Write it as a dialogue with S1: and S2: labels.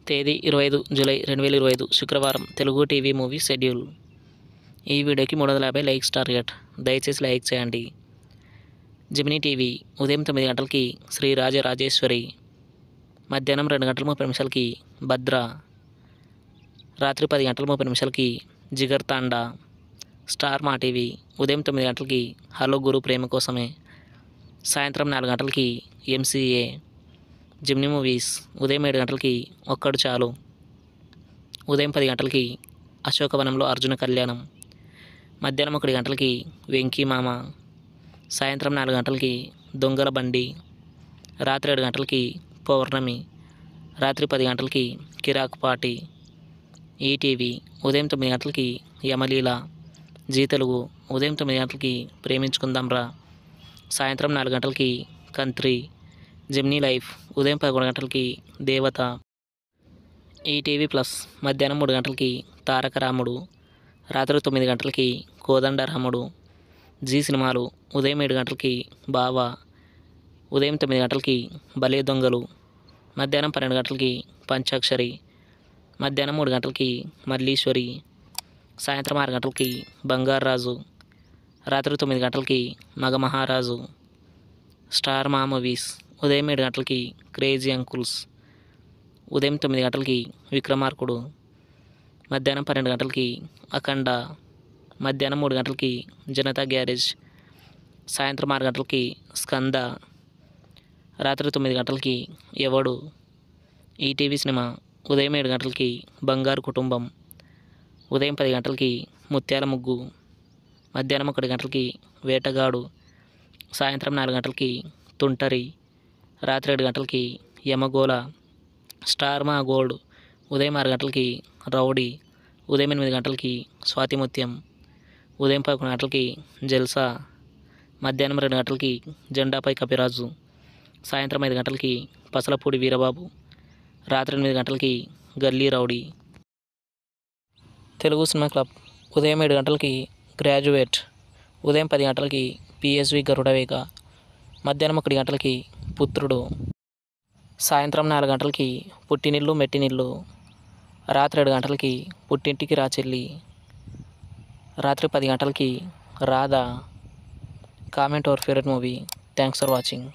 S1: తేదీ 25 జూలై 2025 శుక్రవారం Telugu TV movie schedule. ఈ వీడియోకి 350 లైక్స్ టార్గెట్. దయచేసి లైక్ చేయండి. జెమినీ టీవీ ఉదయం 9 గంటలకి శ్రీ రాజరాజేశ్వరి, మధ్యాహ్నం 2 గంటల 30 నిమిషాలకి భద్ర, రాత్రి 10 గంటల 30 నిమిషాలకి జిగర్ తాండా. స్టార్ మా టీవీ ఉదయం 9 గంటలకి హలో గురు ప్రేమ కోసమే, సాయంత్రం 4 గంటలకి ఎంసీఏ. జెమినీ మూవీస్ ఉదయం 7 గంటలకి ఒక్కడు చాలు, ఉదయం 10 గంటలకి అశోకవనంలో అర్జున కళ్యాణం, మధ్యాహ్నం 1 గంటలకి వెంకీ మామ, సాయంత్రం 4 గంటలకి దొంగల బండి, రాత్రి 7 గంటలకి పౌర్ణమి, రాత్రి 10 గంటలకి కిరాక్ పార్టీ. ఈటీవీ ఉదయం 9 గంటలకి యమలీల. జీ తెలుగు ఉదయం 9 గంటలకి ప్రేమించుకుందాంరా, సాయంత్రం 4 గంటలకి కంత్రి. జెమినీ లైఫ్ ఉదయం 11 గంటలకి దేవత. ఈటీవీ ప్లస్ మధ్యాహ్నం 3 గంటలకి తారక రాముడు, రాత్రి 9 గంటలకి కోదండ రాముడు. జీ సినిమాలు ఉదయం 7 గంటలకి బావా, ఉదయం 9 గంటలకి భలే దొంగలు, మధ్యాహ్నం 12 గంటలకి పంచాక్షరి, మధ్యాహ్నం 3 గంటలకి మల్లీశ్వరి, సాయంత్రం 6 గంటలకి బంగారాజు, రాత్రి 9 గంటలకి మగమహారాజు. స్టార్ మా మూవీస్ ఉదయం 7 గంటలకి క్రేజీ అంకుల్స్, ఉదయం 9 గంటలకి విక్రమార్కుడు, మధ్యాహ్నం 12 గంటలకి అఖండ, మధ్యాహ్నం 3 గంటలకి జనతా గ్యారేజ్, సాయంత్రం 6 గంటలకి స్కంద, రాత్రి 9 గంటలకి ఎవడు. ఈటీవీ సినిమా ఉదయం 7 గంటలకి బంగారు కుటుంబం, ఉదయం 10 గంటలకి ముత్యాల ముగ్గు, మధ్యాహ్నం 1 గంటలకి వేటగాడు, సాయంత్రం 4 గంటలకి తుంటరి, రాత్రి 7 గంటలకి యమగోళ. స్టార్ మా గోల్డ్ ఉదయం 6 గంటలకి రౌడీ, ఉదయం 8 గంటలకి స్వాతిముత్యం, ఉదయం 11 గంటలకి జల్సా, మధ్యాహ్నం 2 గంటలకి జెండాపై కపిరాజు, సాయంత్రం 5 గంటలకి పసలపూడి వీరబాబు, రాత్రి 8 గంటలకి గల్లీ రౌడీ. తెలుగు సినిమా క్లబ్ ఉదయం 7 గంటలకి గ్రాడ్యుయేట్, ఉదయం 10 గంటలకి పిఎస్వి గరుడవేగ, మధ్యాహ్నం 1 గంటలకి పుత్రుడు, సాయంత్రం 4 గంటలకి పుట్టినిల్లు మెట్టినిల్లు, రాత్రి 7 గంటలకి పుట్టింటికి రాచెల్లి, రాత్రి 10 గంటలకి Radha. Comment our favourite movie. Thanks for watching.